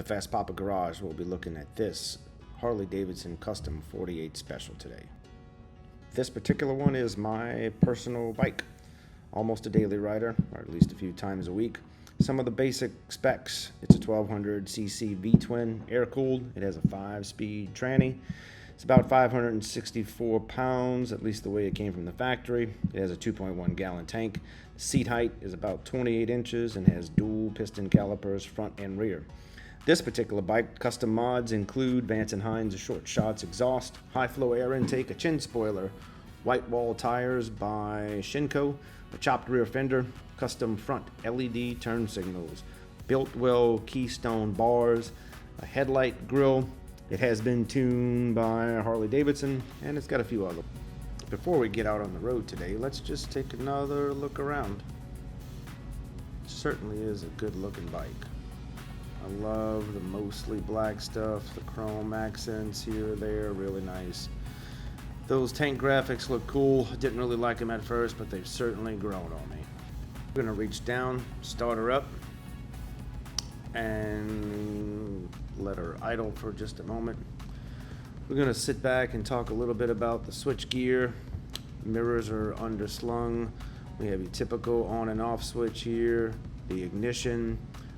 Fast PaPa Garage, we'll be looking at this Harley Davidson Custom 48 Special today. This particular one is my personal bike. Almost a daily rider, or at least a few times a week. Some of the basic specs: it's a 1200cc V-twin, air-cooled. It has a 5-speed tranny. It's about 564 pounds, at least the way it came from the factory. It has a 2.1 gallon tank. Seat height is about 28 inches and has dual piston calipers front and rear. This particular bike, custom mods include Vance & Hines short shots exhaust, high flow air intake, a chin spoiler, white wall tires by Shinko, a chopped rear fender, custom front LED turn signals, built-well Keystone bars, a headlight grille. It has been tuned by Harley Davidson, and it's got a few other. Before we get out on the road today, let's just take another look around. It certainly is a good-looking bike. I love the mostly black stuff, the chrome accents here, there, really nice. Those tank graphics look cool. I didn't really like them at first, but they've certainly grown on me. I'm gonna reach down, start her up, and let her idle for just a moment. We're gonna sit back and talk a little bit about the switch gear. Mirrors are underslung. We have your typical on and off switch here, the ignition.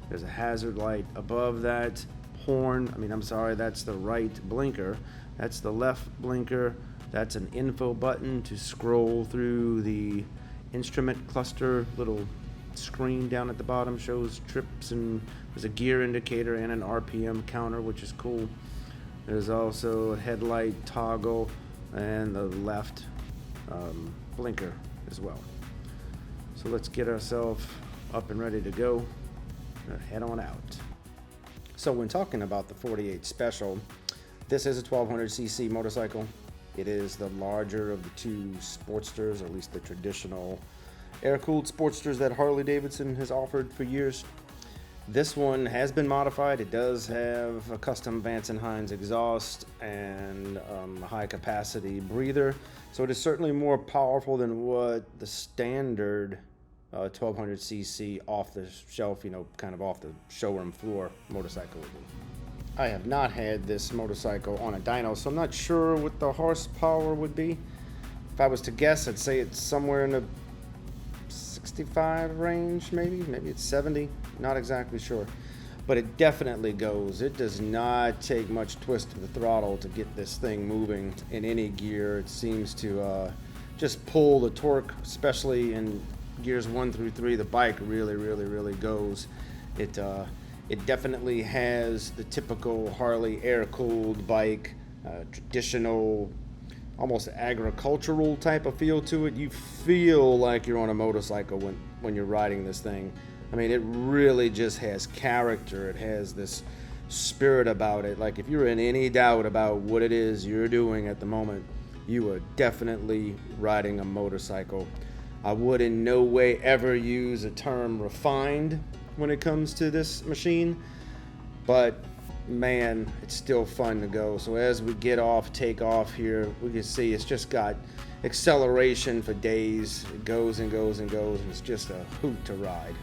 There's a hazard light above that. Horn, that's the right blinker. That's the left blinker. That's an info button to scroll through the instrument cluster. Little screen down at the bottom shows trips, and there's a gear indicator and an RPM counter, which is cool. There's also a headlight toggle and the left blinker as well. So let's get ourselves up and ready to go. Head on out. So when talking about the 48 Special, this is a 1200cc motorcycle. It is the larger of the two Sportsters, or at least the traditional air-cooled Sportsters that Harley Davidson has offered for years. This one has been modified. It does have a custom Vance & Hines exhaust and a high-capacity breather, so it is certainly more powerful than what the standard 1200cc off the shelf, kind of off the showroom floor motorcycle would be. I have not had this motorcycle on a dyno, so I'm not sure what the horsepower would be. If I was to guess, I'd say it's somewhere in the 65 range, maybe it's 70, not exactly sure. But it definitely goes. It does not take much twist to the throttle to get this thing moving in any gear. It seems to just pull the torque, especially in gears 1 through 3. The bike really goes. It definitely has the typical Harley air-cooled bike, traditional, almost agricultural type of feel to it. You feel like you're on a motorcycle when you're riding this thing. It really just has character. It has this spirit about it. Like, if you're in any doubt about what it is you're doing at the moment, you are definitely riding a motorcycle. I would in no way ever use a term refined when it comes to this machine, but man, it's still fun to go. So as we take off here, we can see it's just got acceleration for days. It goes and goes and goes, and it's just a hoot to ride.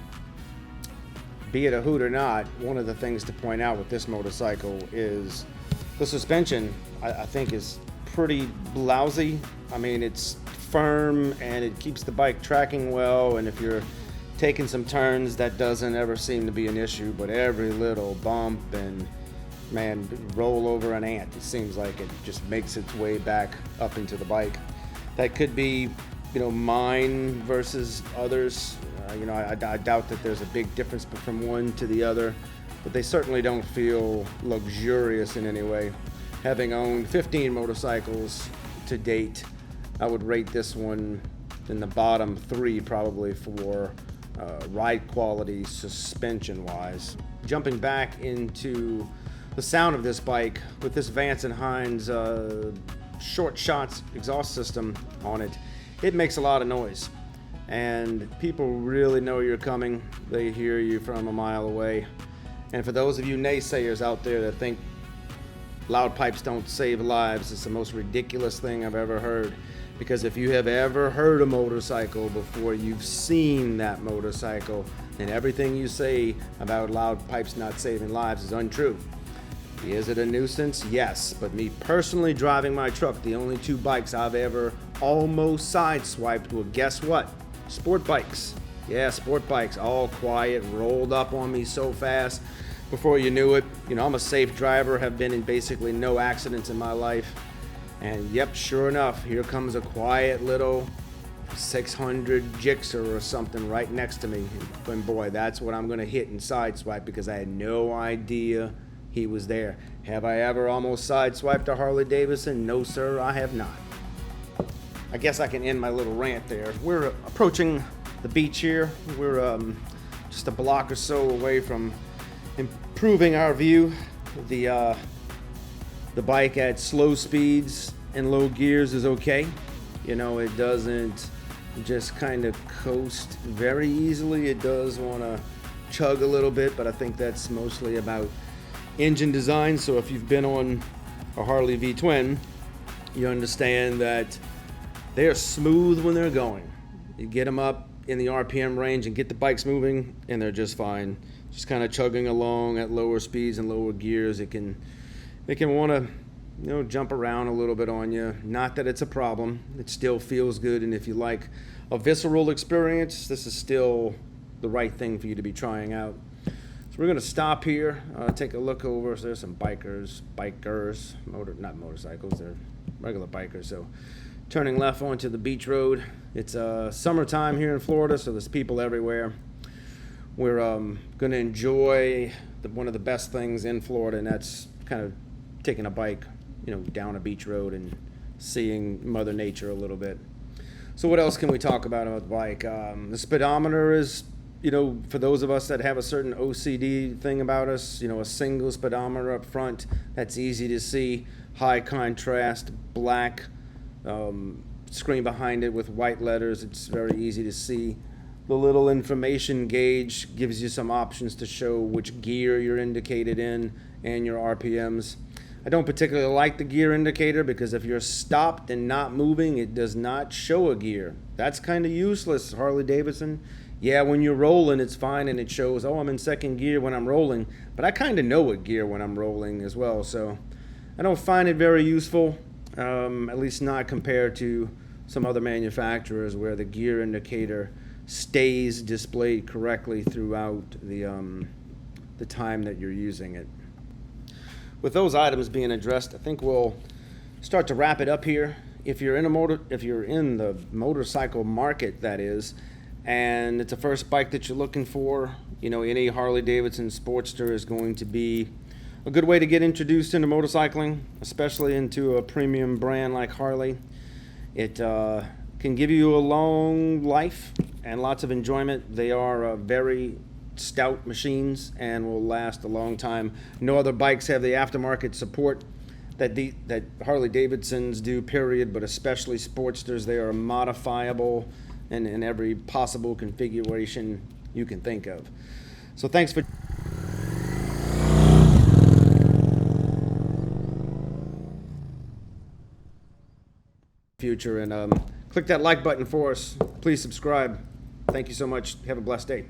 Be it a hoot or not, one of the things to point out with this motorcycle is the suspension. I think is pretty lousy. It's firm and it keeps the bike tracking well, and if you're taking some turns, that doesn't ever seem to be an issue, but every little bump and roll over an ant, it seems like it just makes its way back up into the bike. That could be mine versus others. I doubt that there's a big difference from one to the other, but they certainly don't feel luxurious in any way. Having owned 15 motorcycles to date, I would rate this one in the bottom 3 probably for ride quality suspension wise. Jumping back into the sound of this bike with this Vance & Hines short shots exhaust system on it, it makes a lot of noise, and people really know you're coming. They hear you from a mile away. And for those of you naysayers out there that think loud pipes don't save lives, it's the most ridiculous thing I've ever heard. Because if you have ever heard a motorcycle before you've seen that motorcycle, then everything you say about loud pipes not saving lives is untrue. Is it a nuisance? Yes, but me personally driving my truck, the only two bikes I've ever almost sideswiped were, guess what? Sport bikes. Yeah, sport bikes, all quiet, rolled up on me so fast. Before you knew it, I'm a safe driver, have been in basically no accidents in my life. And yep, sure enough, here comes a quiet little 600 Gixxer or something right next to me. And boy, that's what I'm gonna hit and sideswipe because I had no idea he was there. Have I ever almost sideswiped a Harley Davidson? No, sir, I have not. I guess I can end my little rant there. We're approaching the beach here. We're just a block or so away from improving our view. The bike at slow speeds and low gears is okay. It doesn't just kind of coast very easily. It does want to chug a little bit, but I think that's mostly about engine design. So if you've been on a Harley V-Twin, you understand that they're smooth when they're going. You get them up in the RPM range and get the bikes moving, and they're just fine. Just kind of chugging along at lower speeds and lower gears. It can want to jump around a little bit on you. Not that it's a problem. It still feels good, and if you like a visceral experience, this is still the right thing for you to be trying out. So we're going to stop here, take a look over. So there's some bikers, not motorcycles, they're regular bikers. So turning left onto the beach road. It's summertime here in Florida, so there's people everywhere. We're going to enjoy one of the best things in Florida, and that's kind of taking a bike, down a beach road and seeing Mother Nature a little bit. So what else can we talk about the bike? The speedometer is, for those of us that have a certain OCD thing about us, a single speedometer up front, that's easy to see. High contrast, black screen behind it with white letters. It's very easy to see. The little information gauge gives you some options to show which gear you're indicated in and your RPMs. I don't particularly like the gear indicator because if you're stopped and not moving, it does not show a gear. That's kind of useless, Harley Davidson. Yeah, when you're rolling, it's fine and it shows, I'm in second gear when I'm rolling, but I kind of know what gear when I'm rolling as well, so I don't find it very useful, at least not compared to some other manufacturers where the gear indicator stays displayed correctly throughout the time that you're using it. With those items being addressed, I think we'll start to wrap it up here. If you're in the motorcycle market, that is, and it's a first bike that you're looking for, any Harley Davidson Sportster is going to be a good way to get introduced into motorcycling, especially into a premium brand like Harley. It can give you a long life and lots of enjoyment. They are very stout machines and will last a long time. No other bikes have the aftermarket support that Harley Davidsons do, period, but especially Sportsters. They are modifiable in every possible configuration you can think of. So thanks for future, and click that like button for us. Please subscribe. Thank you so much. Have a blessed day.